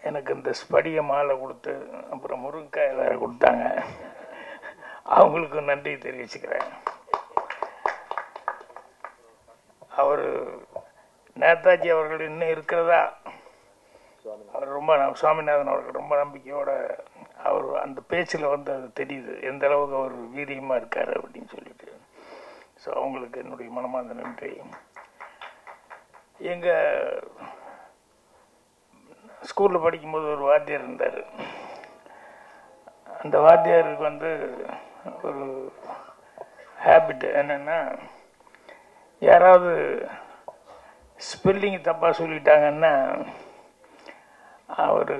எனக்கு இந்த ஸ்படிக மாலை கொடுத்து அப்புறம் முருங்கைக்காய் வேற கொடுத்தாங்க. அவங்களுக்கு நன்றி தெரிவிச்சுக்கிறேன். அவர் நேதாஜி அவர்கள் இன்னும் இருக்கிறதா, அவர் ரொம்ப சுவாமிநாதன் அவர்கள் ரொம்ப நம்பிக்கையோட அவர் அந்த பேச்சில் வந்து அது தெரியுது எந்த அளவுக்கு அவர் வீரியமாக இருக்கார் அப்படின்னு சொல்லிட்டு. ஸோ அவங்களுக்கு என்னுடைய மனமார்ந்த நன்றி. எங்கள் ஸ்கூலில் படிக்கும்போது ஒரு வாத்தியார் இருந்தார். அந்த வாத்தியாருக்கு வந்து ஒரு ஹேபிட் என்னென்னா, யாராவது ஸ்பெல்லிங் தப்பாக சொல்லிட்டாங்கன்னா அவர்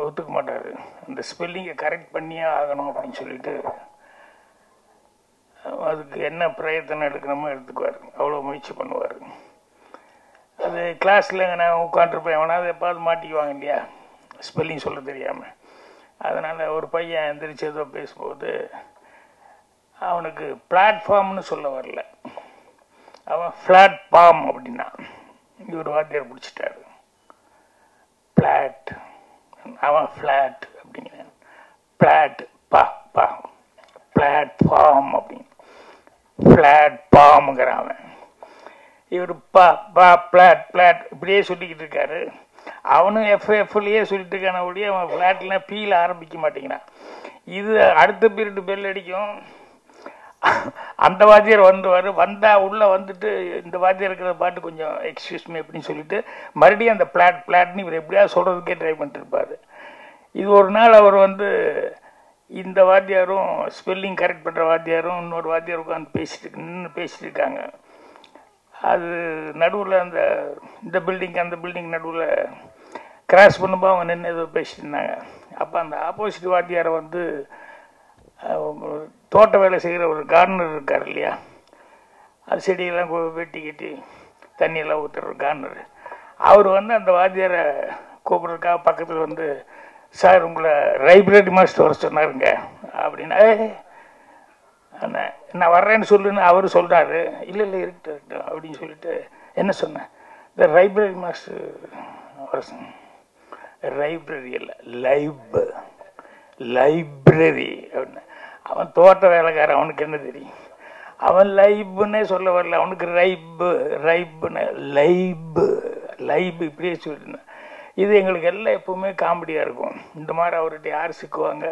ஒத்துக்க மாட்டார். அந்த ஸ்பெல்லிங்கை கரெக்ட் பண்ணியே ஆகணும் அப்படின்னு சொல்லிட்டு அதுக்கு என்ன பிரயத்தனம் எடுக்கணுமோ எடுத்துக்குவார். அவ்வளோ முயற்சி பண்ணுவார். அது கிளாஸில் நான் உட்காந்துருப்பேன், எவனாவது எப்பாவது மாட்டிக்குவாங்க இல்லையா ஸ்பெல்லிங் சொல்ல தெரியாமல். அதனால் ஒரு பையன் எந்திரிச்சு ஏதோ பேசும்போது அவனுக்கு பிளாட்ஃபார்ம்னு சொல்ல வரல, அவன் ஃப்ளாட் பாம் அப்படின்னா இவர் வாத்தியார் பிடிச்சிட்டாரு. பிளாட், அவன் ஃப்ளாட் அப்படிங்கிறான். பிளாட் பா பா, பிளாட்ஃபார்ம் அப்படின்னு ஃப்ளாட் பாம்ங்கிறான் அவன். இவர் பா பா பிளாட் பிளாட் இப்படியே சொல்லிக்கிட்டு இருக்காரு. அவனும் எஃப்எஃப்லேயே சொல்லிட்டு இருக்கான ஒழிய அவன் ஃப்ளாட்லாம் பீல ஆரம்பிக்க மாட்டேங்கிறான். இது அடுத்த பீரியட் பெல் அடிக்கும், அந்த வாத்தியார் வந்தா உள்ள வந்துட்டு இந்த வாத்தியார் இருக்கிற பாட்டு கொஞ்சம் எக்ஸ்கியூஸ் மீ அப்படின்னு சொல்லிட்டு மறுபடியும் அந்த பிளாட்னு இவர் எப்படியாவது சொல்றதுக்கே ட்ரை பண்ணிட்டு இருப்பாரு. இது ஒரு நாள் அவர் வந்து இந்த வாத்தியாரும் ஸ்பெல்லிங் கரெக்ட் பண்ணுற வாத்தியாரும் இன்னொரு வாத்தியார் உட்காந்து நின்று பேசிட்டு இருக்காங்க. அது நடுவில் இந்த பில்டிங் அந்த பில்டிங் நடுவில் கிராஸ் பண்ணும்போது அவங்க நின்று ஏதோ பேசிட்டு இருந்தாங்க. அப்போ அந்த ஆப்போசிட் வாத்தியாரை வந்து தோட்ட வேலை செய்கிற ஒரு கார்டனர் இருக்கார் இல்லையா, அது செடியெல்லாம் வெட்டி கட்டி தண்ணியெல்லாம் ஊற்றுற கார்டனர், அவர் வந்து அந்த வாத்தியாரை கூப்பிட்றதுக்காக பக்கத்தில் வந்து, சார் உங்களை லைப்ரரி மாஸ்டர் வர சொன்னாருங்க அப்படின்னா, நான் வர்றேன்னு சொல்லுன்னு அவர் சொல்கிறாரு. இல்லை இருக்கட்டும் அப்படின்னு சொல்லிட்டு என்ன சொன்னேன், இந்த லைப்ரரி மாஸ்டர் வர சொன்னேன். லைப்ரரி இல்லை லைப்ரரி அப்படின்னு. அவன் தோட்ட வேலைக்காரன், அவனுக்கு என்ன தெரியும், அவன் லைப்னே சொல்ல வரல, அவனுக்கு ரைப்புன்னு லைப் இப்படியே சொல்லிட்டு. இது எங்களுக்கு எல்லாம் எப்பவுமே காமெடியாக இருக்கும். இந்த மாதிரி அவர்கிட்ட யார் சிக்குவாங்க,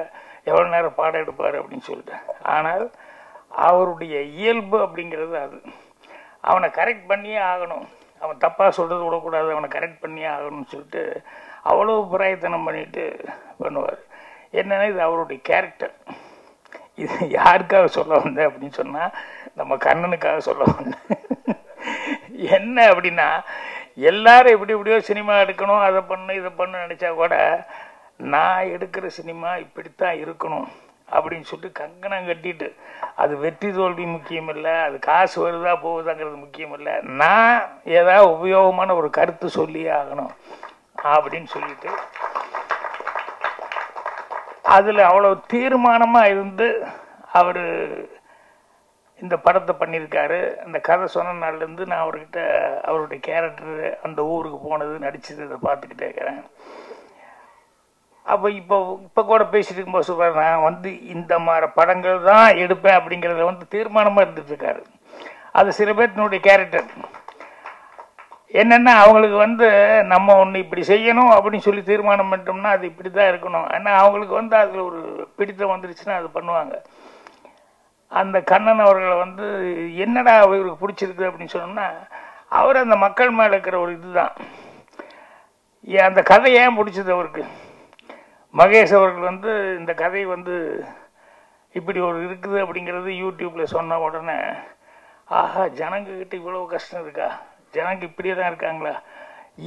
எவ்வளோ நேரம் பாடம் எடுப்பார் அப்படின்னு சொல்லிட்டு. ஆனால் அவருடைய இயல்பு அப்படிங்கிறது அது. அவனை கரெக்ட் பண்ணியே ஆகணும், அவன் தப்பாக சொல்கிறது விடக்கூடாது, அவனை கரெக்ட் பண்ணியே ஆகணும்னு சொல்லிட்டு அவ்வளோ பிரயத்தனம் பண்ணிட்டு பண்ணுவார். என்னன்னா இது அவருடைய கேரக்டர். இது யாருக்காக சொல்ல வந்தேன் அப்படின்னு சொன்னால் நம்ம கண்ணனுக்காக சொல்ல வந்தேன். என்ன அப்படின்னா, எல்லாரும் எப்படியோ சினிமா எடுக்கணும், அதை பண்ணு இதை பண்ணு நினச்சா கூட நான் எடுக்கிற சினிமா இப்படித்தான் இருக்கணும் அப்படின்னு சொல்லிட்டு கங்கணம் கட்டிட்டு, அது வெற்றி தோல்வி முக்கியம் இல்லை, அது காசு வருதா போகுதாங்கிறது முக்கியம் இல்லை, நான் ஏதாவது உபயோகமான ஒரு கருத்து சொல்லியே ஆகணும் அப்படின்னு சொல்லிட்டு அதில் அவ்வளோ தீர்மானமாக இருந்து அவர் இந்த படத்தை பண்ணியிருக்காரு. அந்த கதை சொன்ன நாள்லேருந்து நான் அவர்கிட்ட அவருடைய கேரக்டர் அந்த ஊருக்கு போனது நடிச்சது இதை பார்த்துக்கிட்டே இருக்கிறேன். அப்போ இப்போ கூட பேசிட்டு இருக்கும்போது சொல்கிறார், நான் வந்து இந்த மாதிரி படங்கள் தான் எடுப்பேன் அப்படிங்கிறத வந்து தீர்மானமாக இருந்துட்டுருக்காரு. அது சில பேர்த்தினுடைய கேரக்டர் என்னென்னா, அவங்களுக்கு வந்து நம்ம ஒன்று இப்படி செய்யணும் அப்படின்னு சொல்லி தீர்மானம் பண்ணிட்டோம்னா அது இப்படி தான் இருக்கணும். ஏன்னா அவங்களுக்கு வந்து அதில் ஒரு பிடித்தம் வந்துருச்சுன்னா அது பண்ணுவாங்க. அந்த கண்ணன் அவர்களை வந்து என்னடா இவருக்கு பிடிச்சிருக்கு அப்படின்னு சொன்னோம்னா, அவர் அந்த மக்கள் மேலே இருக்கிற ஒரு இதுதான். அந்த கதை ஏன் பிடிச்சது அவருக்கு, மகேஷ் அவர்கள் வந்து இந்த கதை வந்து இப்படி ஒரு இருக்குது அப்படிங்கிறது யூடியூப்பில் சொன்ன உடனே, ஆஹா ஜனங்கக்கிட்ட இவ்வளோ கஷ்டம் இருக்கா, ஜனங்க இப்படியே தான் இருக்காங்களா,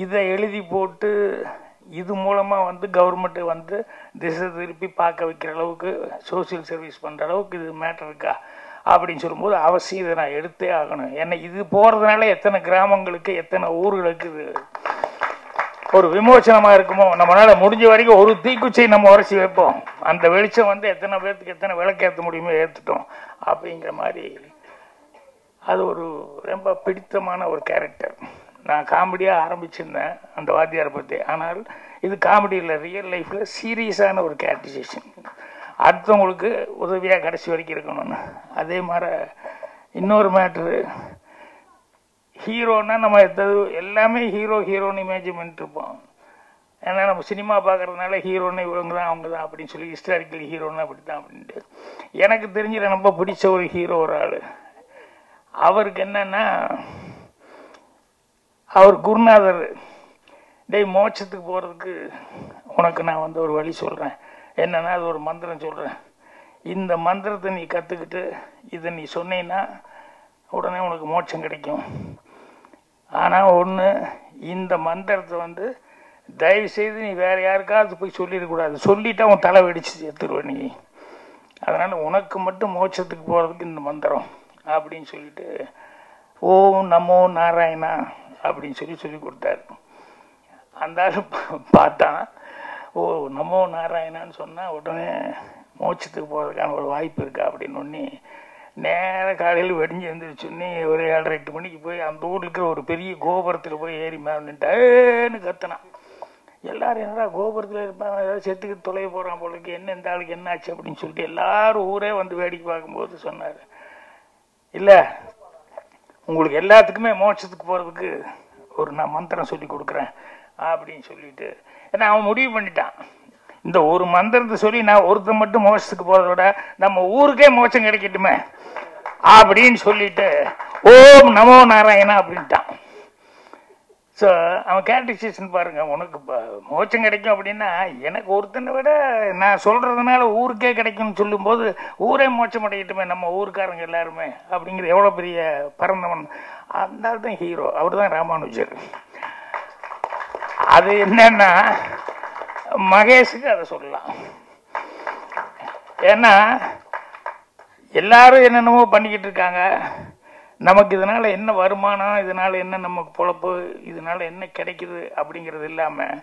இதை எழுதி போட்டு இது மூலமாக வந்து கவர்மெண்ட்டு வந்து திசை திருப்பி பார்க்க வைக்கிற அளவுக்கு சோசியல் சர்வீஸ் பண்ணுற அளவுக்கு இது மேட்டர் இருக்கா அப்படின்னு சொல்லும்போது அவசியம் இதை நான் எடுத்தே ஆகணும். ஏன்னா இது போகிறதுனால எத்தனை கிராமங்களுக்கு எத்தனை ஊர்களுக்கு இது ஒரு விமோசனமாக இருக்குமோ, நம்மளால் முடிஞ்ச வரைக்கும் ஒரு தீக்குச்சியை நம்ம உரைச்சி வைப்போம், அந்த வெளிச்சம் வந்து எத்தனை பேர்த்துக்கு எத்தனை விளக்கேற்ற முடியுமோ ஏற்றுட்டோம் அப்படிங்கிற மாதிரி அது ஒரு ரொம்ப பிடித்தமான ஒரு கேரக்டர். நான் காமெடியாக ஆரம்பிச்சிருந்தேன் அந்த வாத்தியாரை பற்றி. ஆனால் இது காமெடியில் ரியல் லைஃப்பில் சீரியஸான ஒரு கேரக்டரைசேஷன். அடுத்தவங்களுக்கு உதவியாக கடைசி வரைக்கும் இருக்கணும்னு. அதே மாதிரி இன்னொரு மேட்ரு, ஹீரோன்னா நம்ம எல்லாமே ஹீரோன்னு இமேஜின் பண்ணிட்டுருப்போம். ஏன்னா நம்ம சினிமா பார்க்குறதுனால ஹீரோன்னு இவங்க தான் அவங்க தான் அப்படின்னு சொல்லி ஹிஸ்டாரிக்கல் ஹீரோன்னு அப்படி தான் அப்படின்ட்டு. எனக்கு தெரிஞ்ச ரொம்ப பிடிச்ச ஒரு ஹீரோ ஒரு ஆள். அவருக்கு என்னன்னா, அவர் குருநாதர், டேய் மோட்சத்துக்கு போகிறதுக்கு உனக்கு நான் ஒரு வழி சொல்கிறேன், என்னன்னா அது ஒரு மந்திரம் சொல்கிறேன், இந்த மந்திரத்தை நீ கற்றுக்கிட்டு இதை நீ சொன்னீன்னா உடனே உனக்கு மோட்சம் கிடைக்கும். ஆனால் ஒன்று, இந்த மந்திரத்தை தயவு செய்து நீ வேற யாருக்காவது போய் சொல்லிடக்கூடாது. சொல்லிட்டா உன் தலை வெடிச்சு எடுத்துருவ நீ. அதனால உனக்கு மட்டும் மோட்சத்துக்கு போகிறதுக்கு இந்த மந்திரம் அப்படின்னு சொல்லிட்டு ஓம் நமோ நாராயணா அப்படின்னு சொல்லி கொடுத்தாரு. அந்த ஆள் பார்த்தான், ஓ நமோ நாராயணான்னு சொன்னால் உடனே மோட்சத்துக்கு போகிறதுக்கான ஒரு வாய்ப்பு இருக்கா அப்படின்னு ஒன்று நேராக காலையில் வெடிஞ்சு எழுந்திரிச்சோன்னே ஒரு 7-8 மணிக்கு போய் அந்த ஊரில் இருக்கிற ஒரு பெரிய கோபுரத்தில் போய் ஏறி மேலேன்னு கத்தினான். எல்லாரும் என்னடா கோபுரத்தில் இருப்பாங்க, ஏதாவது செத்துக்கு தொலைய போகிறான் போலுக்கு, என்ன இந்த ஆளுக்கு என்ன ஆச்சு அப்படின்னு சொல்லிட்டு எல்லாரும் ஊரே வேடிக்கை பார்க்கும்போது சொன்னார், இல்லை உங்களுக்கு எல்லாத்துக்குமே மோட்சத்துக்கு போகிறதுக்கு நான் மந்திரம் சொல்லி கொடுக்குறேன் அப்படின்னு சொல்லிட்டு. ஏன்னா அவன் முடிவு பண்ணிட்டான், இந்த ஒரு மந்திரத்தை சொல்லி நான் ஒருத்தர் மட்டும் மோட்சத்துக்கு போகிறத விட நம்ம ஊருக்கே மோட்சம் கிடைக்கட்டுமே அப்படின்னு சொல்லிட்டு ஓம் நமோ நாராயணா அப்படின்ட்டான். ஸோ அவன் கேரக்டரைசேஷன் பாருங்க, உனக்கு மோட்சம் கிடைக்கும் அப்படின்னா எனக்கு ஒருத்தனை விட நான் சொல்றதுனால ஊருக்கே கிடைக்கும்னு சொல்லும்போது ஊரே மோட்சம் அடையட்டுமே நம்ம ஊருக்காரங்க எல்லாருமே அப்படிங்கிறது எவ்வளோ பெரிய பரந்தவன். அந்த ஆள் தான் ஹீரோ, அவர் தான் ராமானுஜர். அது என்னன்னா மகேஷுக்கு அதை சொல்லலாம். ஏன்னா எல்லாரும் என்னென்னமோ பண்ணிக்கிட்டு இருக்காங்க, நமக்கு இதனால என்ன வருமானம், இதனால என்ன நமக்கு பொழப்பு, இதனால என்ன கிடைக்குது அப்படிங்கிறது இல்லாமல்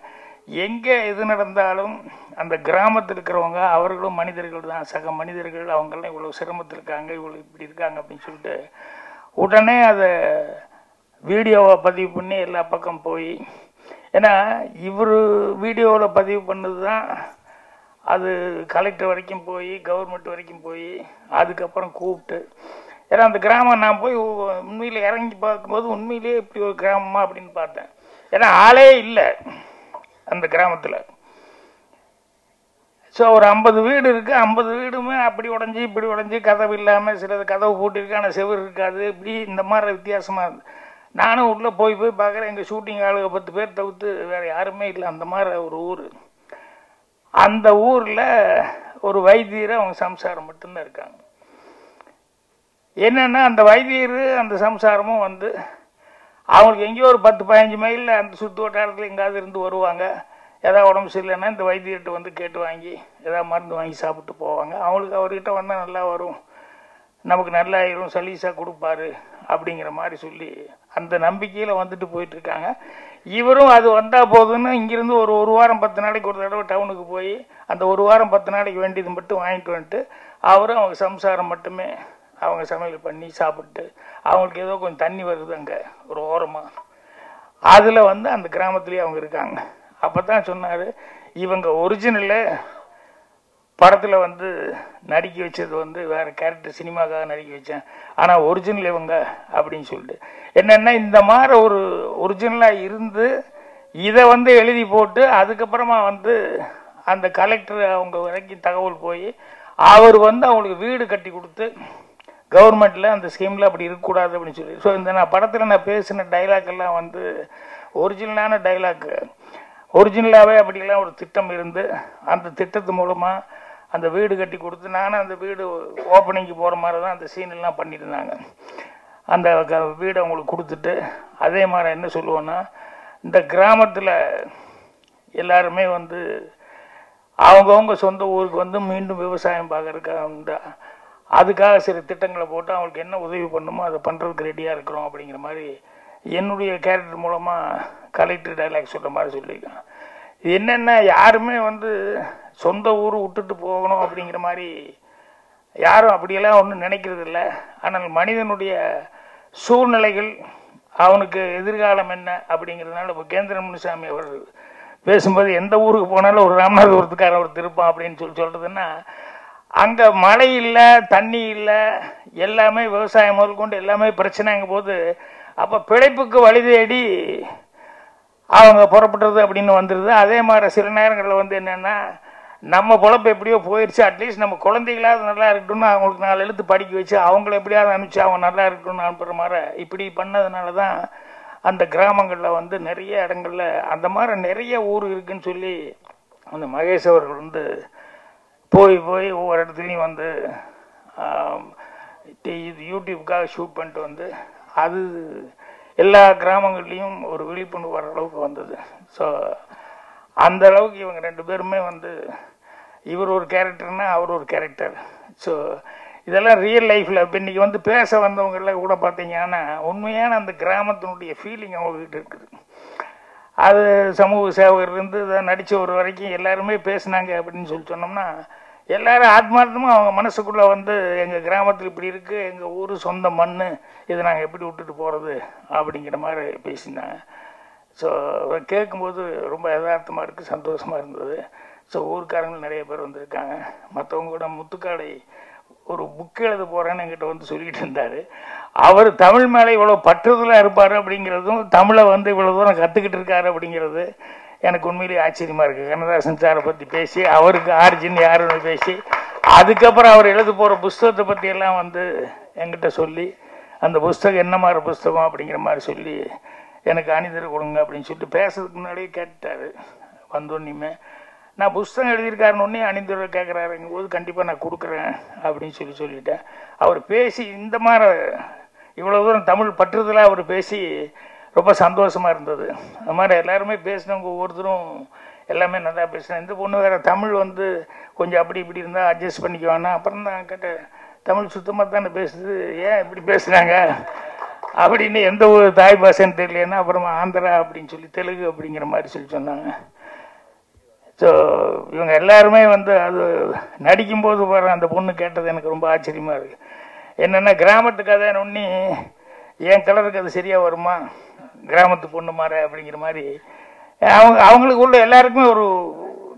எங்கே எது நடந்தாலும் அந்த கிராமத்தில் இருக்கிறவங்க அவர்களும் மனிதர்கள் தான், சக மனிதர்கள், அவங்கெல்லாம் இவ்வளோ சிரமத்தில் இருக்காங்க, இவ்வளோ இப்படி இருக்காங்க அப்படின்னு சொல்லிட்டு உடனே அதை வீடியோவை பதிவு பண்ணி எல்லா பக்கம் போய், ஏன்னா இவர் வீடியோவில் பதிவு பண்ணது தான் அது கலெக்டர் வரைக்கும் போய் கவர்மெண்ட் வரைக்கும் போய் அதுக்கப்புறம் கூப்பிட்டு, ஏன்னா அந்த கிராமம் நான் போய் உண்மையில் இறங்கி பார்க்கும்போது உண்மையிலேயே இப்படி ஒரு கிராமமா அப்படின்னு பார்த்தேன். ஏன்னா ஆளே இல்லை அந்த கிராமத்தில். ஸோ ஒரு 50 வீடு இருக்குது, 50 வீடுமே அப்படி உடஞ்சி இப்படி உடஞ்சி, கதவு இல்லாமல், சிலது கதவு போட்டிருக்கு ஆனால் செவர் இருக்காது, இப்படி இந்த மாதிரி வித்தியாசமாக இருக்குது. நானும் உள்ளே போய் பார்க்குறேன், எங்கள் ஷூட்டிங் ஆளுக 10 பேர் தவிர்த்து வேறு யாருமே இல்லை. அந்த மாதிரி ஒரு ஊர். அந்த ஊரில் ஒரு வைத்தியர் அவங்க சம்சாரம் மட்டும்தான் இருக்காங்க. என்னன்னா அந்த வைத்தியர் அந்த சம்சாரமும் அவங்களுக்கு எங்கேயோ ஒரு 10-15 மைலில் அந்த சுற்று வட்டாரத்தில் எங்காவது இருந்து வருவாங்க. ஏதாவது உடம்பு சரியில்லைன்னா இந்த வைத்தியர்கிட்ட கேட்டு வாங்கி ஏதாவது மருந்து வாங்கி சாப்பிட்டு போவாங்க. அவங்களுக்கு அவர்கிட்ட வந்தால் நல்லா வரும், நமக்கு நல்லாயிரும், சலீஸாக கொடுப்பாரு அப்படிங்கிற மாதிரி சொல்லி அந்த நம்பிக்கையில் போயிட்டுருக்காங்க. இவரும் அது வந்தால் போதுன்னு இங்கிருந்து ஒரு வாரம் 10 நாளைக்கு ஒரு தடவை டவுனுக்கு போய் அந்த ஒரு வாரம் 10 நாளைக்கு வேண்டியது மட்டும் வாங்கிட்டு வந்துட்டு அவரும் அவங்க சம்சாரம் மட்டுமே அவங்க சமையல் பண்ணி சாப்பிட்டு, அவங்களுக்கு ஏதோ கொஞ்சம் தண்ணி வருது அங்கே ஒரு ஓரமாக, அதில் அந்த கிராமத்துலேயே அவங்க இருக்காங்க. அப்போ தான் சொன்னார், இவங்க ஒரிஜினலில் படத்தில் நடிக்க வச்சது வேறு கேரக்டர், சினிமாக்காக நடிக்க வச்சேன், ஆனால் ஒரிஜினல் இவங்க அப்படின்னு சொல்லிட்டு. என்னென்னா இந்த மாதிரி ஒரு ஒரிஜினலாக இருந்து இதை எழுதி போட்டு அதுக்கப்புறமா அந்த கலெக்டர் அவங்க வரைக்கும் தகவல் போய் அவர் அவங்களுக்கு வீடு கட்டி கொடுத்து கவர்மெண்ட்டில் அந்த ஸ்கீமில் அப்படி இருக்கக்கூடாது அப்படின்னு சொல்லி. ஸோ இந்த படத்தில் நான் பேசின டைலாக் எல்லாம் ஒரிஜினலான டைலாக்கு, ஒரிஜினலாகவே அப்படிலாம் ஒரு திட்டம் இருந்து அந்த திட்டத்து மூலமாக அந்த வீடு கட்டி கொடுத்து, நானும் அந்த வீடு ஓப்பனிங்க்கு போகிற மாதிரி தான் அந்த சீனெல்லாம் பண்ணியிருந்தாங்க. அந்த வீடை அவங்களுக்கு கொடுத்துட்டு, அதே மாதிரி என்ன சொல்லுவோன்னா, இந்த கிராமத்தில் எல்லாருமே அவங்கவுங்க சொந்த ஊருக்கு மீண்டும் விவசாயம் பார்க்குறதுக்காக அதுக்காக சில திட்டங்களை போட்டு அவங்களுக்கு என்ன உதவி பண்ணுமோ அதை பண்ணுறதுக்கு ரெடியாக இருக்கிறோம் அப்படிங்கிற மாதிரி என்னுடைய கேரக்டர் மூலமாக கலெக்டர் டைலாக் சொல்கிற மாதிரி சொல்லியிருக்காங்க. இது என்னென்னா யாருமே சொந்த ஊர் விட்டுட்டு போகணும் அப்படிங்கிற மாதிரி யாரும் அப்படியெல்லாம் ஒன்றும் நினைக்கிறது இல்லை. ஆனால் மனிதனுடைய சூழ்நிலைகள், அவனுக்கு எதிர்காலம் என்ன அப்படிங்கிறதுனால இப்போ கேந்திர முனுசாமி அவர் பேசும்போது எந்த ஊருக்கு போனாலும் ஒரு ராமநாதபுரத்துக்காரன் ஒரு திருப்பான் அப்படின்னு சொல்றதுன்னா, அங்கே மழை இல்லை, தண்ணி இல்லை, எல்லாமே விவசாயம் முதல் கொண்டு எல்லாமே பிரச்சனைங்க போது அப்போ பிழைப்புக்கு வழி தேடி அவங்க புறப்பட்டுறது அப்படின்னு வந்துடுது. அதே மாதிரி சில நேரங்களில் வந்து என்னென்னா, நம்ம பொழப்பு எப்படியோ போயிடுச்சு, அட்லீஸ்ட் நம்ம குழந்தைகளாவது நல்லா இருக்கட்டும்னு அவங்களுக்கு 4 எழுத்து படிக்க வச்சு அவங்கள எப்படியாவது அனுப்பிச்சு அவங்க நல்லா இருக்கணும்னு அனுப்புகிற மாதிரி இப்படி பண்ணதுனால தான் அந்த கிராமங்களில் வந்து நிறைய இடங்கள்ல அந்த மாதிரி நிறைய ஊர் இருக்குன்னு சொல்லி அந்த மகேஷ் அவர்கள் வந்து போய் ஒவ்வொரு இடத்துலையும் வந்து இது யூடியூப்புக்காக ஷூட் பண்ணிட்டு வந்து அது எல்லா கிராமங்கள்லேயும் ஒரு விழிப்புணர்வு வர அளவுக்கு வந்தது. ஸோ அந்த அளவுக்கு இவங்க 2 பேருமே வந்து இவர் ஒரு கேரக்டர்னா அவர் ஒரு கேரக்டர். ஸோ இதெல்லாம் ரியல் லைஃப்பில் இப்போ இன்றைக்கி வந்து பேச வந்தவங்களில் கூட பார்த்தீங்கன்னா உண்மையான அந்த கிராமத்தினுடைய ஃபீலிங் அவங்ககிட்ட இருக்குது. அது சமூக சேவகர் இருந்து இதை நடித்த ஒரு வரைக்கும் எல்லாருமே பேசுனாங்க அப்படின்னு சொல்லி சொன்னோம்னா, எல்லாரும் ஆத்மார்த்தமாக அவங்க மனசுக்குள்ளே வந்து எங்கள் கிராமத்தில் இப்படி இருக்குது, எங்கள் ஊர் சொந்த மண், இதை நாங்கள் எப்படி விட்டுட்டு போகிறது அப்படிங்கிற மாதிரி பேசினாங்க. ஸோ கேட்கும்போது ரொம்ப யதார்த்தமாக இருக்குது, சந்தோஷமாக இருந்தது. ஸோ ஊருக்காரங்களும் நிறைய பேர் வந்திருக்காங்க. மற்றவங்க கூட முத்துக்காடை ஒரு புக் எழுத போகிறேன்னு என்கிட்ட வந்து சொல்லிகிட்டு இருந்தார். அவர் தமிழ் மேலே இவ்வளோ பற்றுதலாக இருப்பார் அப்படிங்கிறதும், தமிழை வந்து இவ்வளோ தூரம் கற்றுக்கிட்டு இருக்காரு அப்படிங்கிறது எனக்கு உண்மையிலேயே ஆச்சரியமாக இருக்குது. கண்ணதாசன் சாரை பற்றி பேசி, அவருக்கு ஆரிஜின் யாருன்னு பேசி, அதுக்கப்புறம் அவர் எழுத போகிற புஸ்தகத்தை பற்றியெல்லாம் வந்து என்கிட்ட சொல்லி, அந்த புஸ்தகம் என்ன மாதிரி புஸ்தகம் அப்படிங்கிற மாதிரி சொல்லி எனக்கு அணிதர் கொடுங்க அப்படின்னு சொல்லிட்டு பேசுறதுக்கு முன்னாடியே கேட்டார். வந்தோன்னையுமே நான் புஸ்தகம் எழுதியிருக்காருன்னு அணிந்தரை கேட்குறாருங்கும் போது கண்டிப்பாக நான் கொடுக்குறேன் அப்படின்னு சொல்லிட்டேன். அவர் பேசி இந்த மாதிரி இவ்வளோ தூரம் தமிழ் பற்றுதலாக அவர் பேசி ரொம்ப சந்தோஷமாக இருந்தது. அது மாதிரி எல்லாருமே பேசினவங்க ஒவ்வொருத்தரும் எல்லாமே நல்லா பேசினேன். இந்த பொண்ணு வேறு தமிழ் வந்து கொஞ்சம் அப்படி இப்படி இருந்தால் அட்ஜஸ்ட் பண்ணிக்குவானா. அப்புறம் தான் கேட்டேன், தமிழ் சுத்தமாக தானே பேசுது, ஏன் இப்படி பேசுனாங்க அப்படின்னு, எந்த ஒரு தாய் பாஷைன்னு தெரியலன்னா அப்புறமா ஆந்திரா அப்படின்னு சொல்லி தெலுங்கு அப்படிங்கிற மாதிரி சொன்னாங்க. ஸோ இவங்க எல்லாருமே வந்து அது நடிக்கும்போது வர அந்த பொண்ணு கேட்டது எனக்கு ரொம்ப ஆச்சரியமாக இருக்குது. என்னென்னா கிராமத்து கதை ஒன்றி என் கலருக்கு அது சரியாக வருமா, கிராமத்து பொண்ணு மாற அப்படிங்கிற மாதிரி அவங்களுக்கு உள்ள எல்லாருக்குமே ஒரு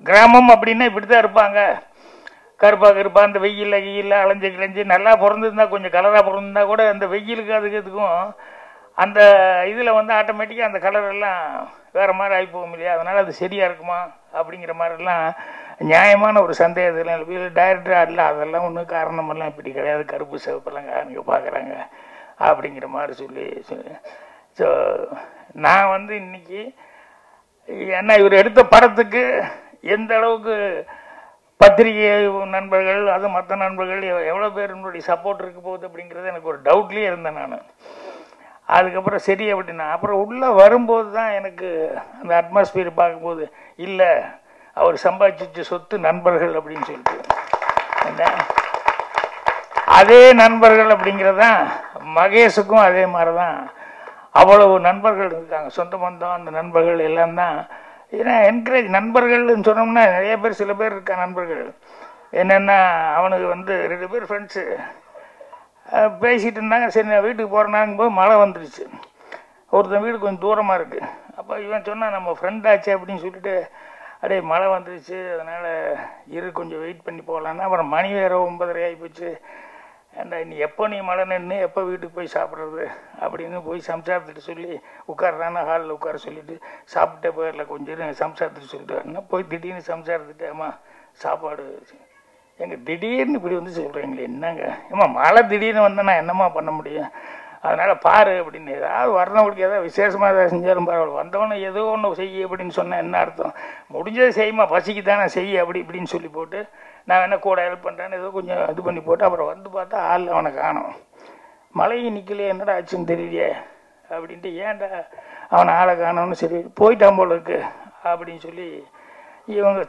கிராமம் அப்படின்னா இப்படி தான் இருப்பாங்க. கருப்பா அந்த வெயிலில் அலைஞ்சு கிளைஞ்சி நல்லா பிறந்திருந்தா, கொஞ்சம் கலராக பிறந்திருந்தா கூட அந்த வெயிலுக்கு அதுக்கும் அந்த இதில் வந்து ஆட்டோமேட்டிக்காக அந்த கலர் எல்லாம் வேறு மாதிரி ஆகி போகும் இல்லையா. அதனால் அது சரியாக இருக்குமா அப்படிங்கிற மாதிரிலாம் நியாயமான ஒரு சந்தேகத்தில் டைரக்டராக இல்லை, அதெல்லாம் ஒன்றும் காரணமெல்லாம் இப்படி கிடையாது, கருப்பு சிவப்பெல்லாம் நீங்கள் பார்க்குறாங்க அப்படிங்கிற மாதிரி சொல்லி. ஸோ நான் வந்து இன்னைக்கு ஏன்னா இவர் எடுத்த படத்துக்கு எந்த அளவுக்கு பத்திரிகை நண்பர்கள் அது மற்ற நண்பர்கள் எவ்வளோ பேர் என்னுடைய சப்போர்ட் இருக்க போகுது அப்படிங்கிறது எனக்கு ஒரு டவுட்லேயே இருந்தேன் நான். அதுக்கப்புறம் சரி அப்படின்னா அப்புறம் உள்ளே வரும்போது தான் எனக்கு அந்த அட்மாஸ்பியர் பார்க்கும்போது, இல்லை அவர் சம்பாதிச்ச சொத்து நண்பர்கள் அப்படின்னு சொல்லிட்டு, அதே நண்பர்கள் அப்படிங்கிறதான் மகேஷுக்கும் அதே மாதிரி தான் அவ்வளவு நண்பர்கள் இருக்காங்க, சொந்த பந்தம் அந்த நண்பர்கள் எல்லாம் தான். ஏன்னா என்கரேஜ் நண்பர்கள்னு சொன்னோம்னா நிறைய பேர், சில பேர் இருக்கா நண்பர்கள். என்னென்னா அவனுக்கு வந்து 2 பேர் ஃப்ரெண்ட்ஸு பேசிகிட்டு இருந்தாங்க. சரி நான் வீட்டுக்கு போகிறேன்னாங்கும்போது மழை வந்துருச்சு. ஒருத்தன் வீடு கொஞ்சம் தூரமாக இருக்குது. அப்போ இவன் சொன்னால் நம்ம ஃப்ரெண்டாச்சு அப்படின்னு சொல்லிட்டு, அப்படியே மழை வந்துருச்சு அதனால் கொஞ்சம் வெயிட் பண்ணி போகலான்னா, அப்புறம் மணி வேறு 9:30 ஆகி போச்சு. ஏண்டா நீ எப்போ நீ மழை நின்று எப்போ வீட்டுக்கு போய் சாப்பிட்றது அப்படின்னு போய் சம்சாரத்துட்டு சொல்லி உட்கார்றானா ஹாலில் உட்கார சொல்லிவிட்டு சாப்பிட்டே போயிடல கொஞ்சம் சம்சாரத்துட்டு சொல்லிட்டு வரேன்னா போய் திடீர்னு சம்சாரத்துட்டு அம்மா சாப்பாடு எங்கள் திடீர்னு இப்படி வந்து சொல்கிறீங்களே என்னங்க, ஏம்மா மழை திடீர்னு வந்தால் நான் என்னம்மா பண்ண முடியும், அதனால் பாரு அப்படின்னு, ஏதாவது வர்றவங்களுக்கு ஏதாவது விசேஷமாக ஏதாவது செஞ்சாலும் பரவாயில்ல, வந்தவொன்னே ஏதோ ஒன்று செய்ய அப்படின்னு சொன்னால் என்ன அர்த்தம், முடிஞ்சது செய்யுமா, பசிக்கு தானே செய்ய அப்படி இப்படின்னு சொல்லி போட்டு நான் என்ன கூட ஹெல்ப் பண்ணுறேன்னு ஏதோ கொஞ்சம் இது பண்ணி போட்டு அப்புறம் வந்து பார்த்தா ஆள் அவனை காணும், மழையும் நிற்கலையே என்னடா ஆச்சுன்னு தெரியலையே அப்படின்ட்டு, ஏன்டா அவனை ஆளை காணோன்னு சரி போயிட்டான் போல இருக்கு அப்படின்னு சொல்லி இவங்க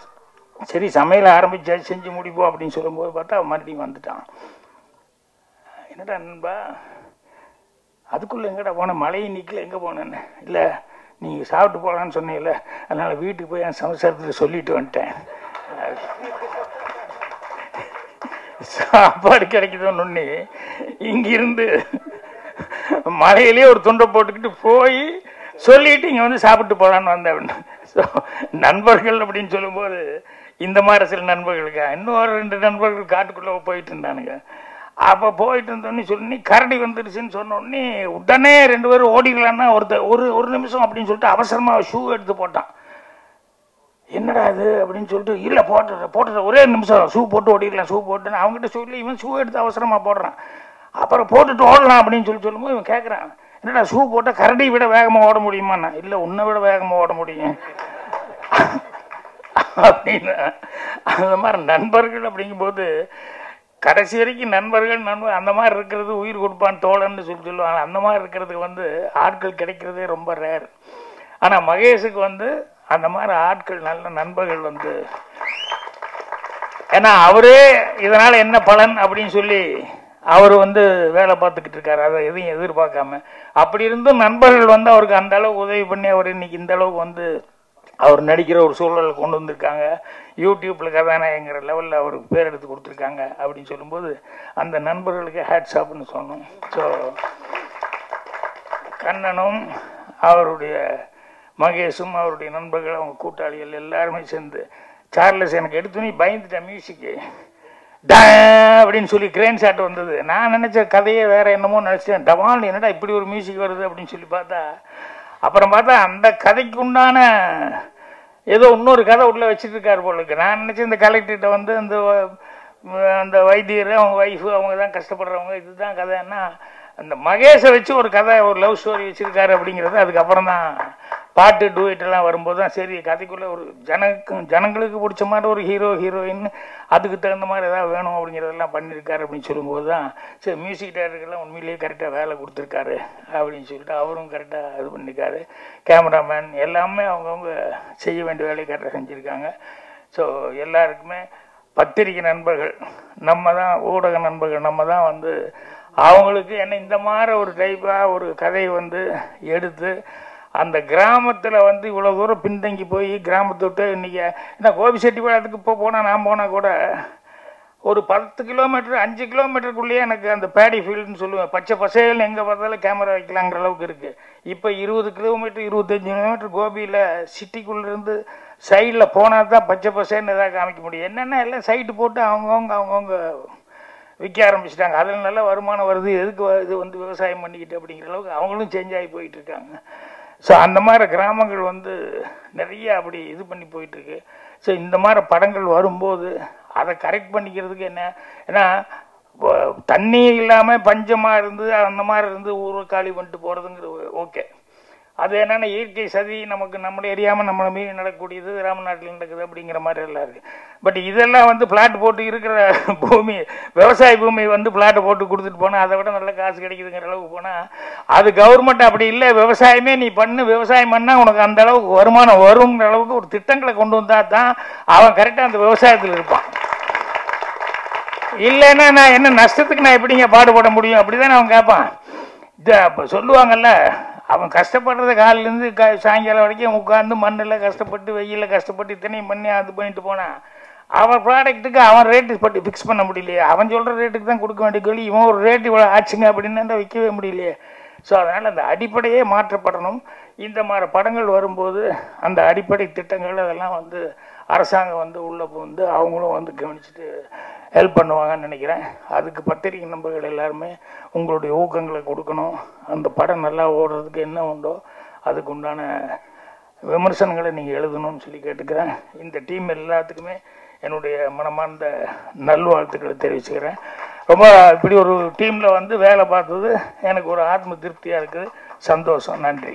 சரி சமையல் ஆரம்பிச்சா செஞ்சு முடிப்போம் அப்படின்னு சொல்லும்போது பார்த்தா அவன் மறுபடியும் வந்துட்டான். என்னடா நண்பா அதுக்குள்ளே எங்கடா போனேன், மழையும் நிற்கல எங்கே போனேன்னு, இல்லை நீங்கள் சாப்பிட்டு போகலான்னு சொன்னீங்கல்ல அதனால் வீட்டுக்கு போய் என் சம்சாரத்தில் சொல்லிட்டு வந்துட்டேன், சாப்பாடு கிடைக்குதோன்னு இங்கிருந்து மலையிலேயே ஒரு துண்டை போட்டுக்கிட்டு போய் சொல்லிட்டு இங்கே வந்து சாப்பிட்டு போகலான்னு வந்தேன். ஸோ நண்பர்கள் அப்படின்னு சொல்லும்போது இந்த மாதிரி சில நண்பர்களுக்கா, இன்னும் ஒரு 2 நண்பர்கள் காட்டுக்குள்ளே போயிட்டு இருந்தானுங்க. அப்போ போயிட்டு இருந்தோடனே சொல்லி கரடி வந்துருச்சுன்னு சொன்னோடனே உடனே 2 பேரும் ஓடிடலான்னா ஒரு நிமிஷம் அப்படின்னு சொல்லிட்டு அவசரமாக ஷூ எடுத்து போட்டான். என்னடா அது அப்படின்னு சொல்லிட்டு இல்லை போட்டுற ஒரே நிமிஷம் ஷூ போட்டு ஓடிடலாம், ஷூ போட்டுன்னு அவங்ககிட்ட சொல்லி இவன் ஷூ எடுத்து அவசரமாக போடுறான். அப்புறம் போட்டுட்டு ஓடலாம் அப்படின்னு சொல்லும்போது இவன் கேட்குறான், என்னடா ஷூ போட்டால் கரடி விட வேகமாக ஓட முடியுமாண்ணா? இல்லை உன்னை விட வேகமாக ஓட முடியும் அப்படின்னு. அந்த மாதிரி நண்பர்கள் அப்படிங்கும்போது கடைசி வரைக்கும் நண்பர்கள் அந்த மாதிரி இருக்கிறது உயிர் கொடுப்பான் தோழன்னு சொல்லுவாங்க. அந்த மாதிரி இருக்கிறதுக்கு வந்து ஆட்கள் கிடைக்கிறதே ரொம்ப ரேர். ஆனால் மகேஷுக்கு வந்து அந்த மாதிரி ஆட்கள் நல்ல நண்பர்கள் வந்து, ஏன்னா அவரே இதனால என்ன பலன் அப்படின்னு சொல்லி அவர் வந்து வேலை பார்த்துக்கிட்டு இருக்காரு, அதை எதையும் எதிர்பார்க்காம. அப்படி இருந்தும் நண்பர்கள் வந்து அவருக்கு அந்த அளவுக்கு உதவி பண்ணி அவர் இன்னைக்கு இந்த அளவுக்கு வந்து அவர் நடிக்கிற ஒரு சூழலை கொண்டு வந்திருக்காங்க. யூடியூப்ல கதாநாயகங்கிற லெவலில் அவருக்கு பேர் எடுத்து கொடுத்துருக்காங்க அப்படின்னு சொல்லும்போது அந்த நண்பர்களுக்கு ஹேட்ஸ் ஆப்னு சொன்னோம். ஸோ கண்ணனும் அவருடைய மகேஷும் அவருடைய நண்பர்கள் அவங்க கூட்டாளிகள் எல்லாருமே சேர்ந்து சார்லஸ் எனக்கு எடுத்துனே பயந்துட்டேன். மியூசிக்கு அப்படின்னு சொல்லி கிரேன் ஷாட் வந்தது. நான் நினைச்ச கதையே வேற என்னமோ நினைச்சேன். டவால் என்னடா இப்படி ஒரு மியூசிக் வருது அப்படின்னு சொல்லி பார்த்தா, அப்புறம் பார்த்தா அந்த கதைக்கு உண்டான ஏதோ இன்னொரு கதை உள்ள வச்சுட்டு இருக்காரு போல இருக்கு. நான் நினைச்சேன் இந்த கலெக்டர்கிட்ட வந்து அந்த வைத்தியர் அவங்க ஒய்ஃபு அவங்க தான் கஷ்டப்படுறவங்க, இதுதான் கதைன்னா அந்த மகேஷை வச்சு ஒரு கதை ஒரு லவ் ஸ்டோரி வச்சிருக்காரு அப்படிங்கிறது. அதுக்கப்புறம் தான் பாட்டு டூயிட் எல்லாம் வரும்போது தான் சரி கதைக்குள்ள ஒரு ஜனங்களுக்கு பிடிச்ச மாதிரி ஒரு ஹீரோ ஹீரோயின் அதுக்கு தகுந்த மாதிரி ஏதாவது வேணும் அப்படிங்கிறதெல்லாம் பண்ணியிருக்காரு அப்படின்னு சொல்லும்போது தான் சரி மியூசிக் டைரக்டர்லாம் உண்மையிலேயே கரெக்டாக வேலை கொடுத்துருக்காரு அப்படின்னு சொல்லிட்டு அவரும் கரெக்டாக இது பண்ணியிருக்காரு. கேமராமேன் எல்லாமே அவங்கவுங்க செய்ய வேண்டிய வேலையை கரெக்டாக செஞ்சுருக்காங்க. ஸோ எல்லாருக்குமே பத்திரிகை நண்பர்கள் நம்ம தான், ஊடக நண்பர்கள் நம்ம தான் வந்து அவங்களுக்கு என்ன இந்த மாதிரி ஒரு டைப்பாக ஒரு கதையை வந்து எடுத்து அந்த கிராமத்தில் வந்து இவ்வளோ தூரம் பின்தங்கி போய் கிராமத்தை விட்டு இன்றைக்கி ஏன்னா கோபிச்செட்டிப்பாளையத்துக்கு இப்போ போனால் நான் போனால் கூட ஒரு 10 கிலோமீட்டர் 5 கிலோமீட்டருக்குள்ளேயே எனக்கு அந்த பேடி ஃபீல்டுன்னு சொல்லுவேன், பச்சை பசைகள் எங்கே பார்த்தாலும் கேமரா வைக்கலாங்கிற அளவுக்கு இருக்குது. இப்போ 20 கிலோமீட்டர் 25 கிலோமீட்டர் கோபியில் சிட்டிக்குள்ளேருந்து சைடில் போனால் தான் பச்சை பசைன்னு எதாவது காமிக்க முடியும். என்னென்னா எல்லாம் சைட்டு போட்டு அவங்கவுங்க விற்க ஆரம்பிச்சிட்டாங்க. அதில் நல்ல வருமானம் வருது, எதுக்கு இது வந்து விவசாயம் பண்ணிக்கிட்டு அப்படிங்கிற அளவுக்கு அவங்களும் சேஞ்ச் ஆகி போயிட்டுருக்காங்க. ஸோ அந்த மாதிரி கிராமங்கள் வந்து நிறைய அப்படி இது பண்ணி போயிட்டுருக்கு. ஸோ இந்த மாதிரி படங்கள் வரும்போது அதை கரெக்ட் பண்ணிக்கிறதுக்கு என்ன, ஏன்னா தண்ணி இல்லாமல் பஞ்சமாக இருந்து அந்த மாதிரி இருந்து ஊரை காலி பண்ணிட்டு போகிறதுங்கிறது ஓகே. அது என்னென்னா இயற்கை சதி நமக்கு நம்மளை எரியாமல் நம்மளை மீறி நடக்கக்கூடியது ராமநாட்டில் நடக்குது அப்படிங்கிற மாதிரி எல்லாம் இருக்குது. பட் இதெல்லாம் வந்து பிளாட் போட்டு இருக்கிற பூமி விவசாய பூமி வந்து பிளாட்டை போட்டு கொடுத்துட்டு போனால் அதை விட நல்ல காசு கிடைக்குதுங்கிற அளவுக்கு போனால் அது கவர்மெண்ட் அப்படி இல்லை. விவசாயமே நீ பண்ணு, விவசாயம் பண்ணால் உனக்கு அந்த அளவுக்கு வருமானம் வருங்கிற அளவுக்கு ஒரு திட்டங்களை கொண்டு வந்தால் தான் அவன் கரெக்டாக அந்த விவசாயத்தில் இருப்பான். இல்லைன்னா நான் என்ன நஷ்டத்துக்கு நான் எப்படிங்க பாடுபட முடியும் அப்படிதான் அவன் கேட்பான். இது அப்போ சொல்லுவாங்கல்ல, அவன் கஷ்டப்படுறத காலிலேருந்து சாயங்காலம் வரைக்கும் உட்காந்து மண்ணில் கஷ்டப்பட்டு வெயிலில் கஷ்டப்பட்டு இத்தனையும் பண்ணி அது பண்ணிட்டு போனான். அவன் ப்ராடக்ட்டுக்கு அவன் ரேட்டு பட்டு ஃபிக்ஸ் பண்ண முடியலையே, அவன் சொல்கிற ரேட்டுக்கு தான் கொடுக்க வேண்டிய கேள்வி, இவன் ஒரு ரேட்டு இவ்வளோ ஆச்சுங்க அப்படின்னு விற்கவே முடியலையே. ஸோ அதனால் அந்த அடிப்படையே மாற்றப்படணும். இந்த மாதிரி படங்கள் வரும்போது அந்த அடிப்படை திட்டங்கள் அதெல்லாம் வந்து அரசாங்கம் வந்து உள்ளே வந்து அவங்களும் வந்து கவனிச்சுட்டு ஹெல்ப் பண்ணுவாங்கன்னு நினைக்கிறேன். அதுக்கு பத்திரிகை நண்பர்கள் எல்லாருமே உங்களுடைய ஊக்கங்களை கொடுக்கணும். அந்த படம் நல்லா ஓடுறதுக்கு என்ன உண்டோ அதுக்கு உண்டான விமர்சனங்களை நீங்கள் எழுதணும்னு சொல்லி கேட்டுக்கிறேன். இந்த டீம் எல்லாத்துக்குமே என்னுடைய மனமார்ந்த நல்வாழ்த்துக்களை தெரிவிச்சுக்கிறேன். ரொம்ப இப்படி ஒரு டீமில் வந்து வேலை பார்த்தது எனக்கு ஒரு ஆத்ம திருப்தியாக இருக்குது, சந்தோஷம். நன்றி.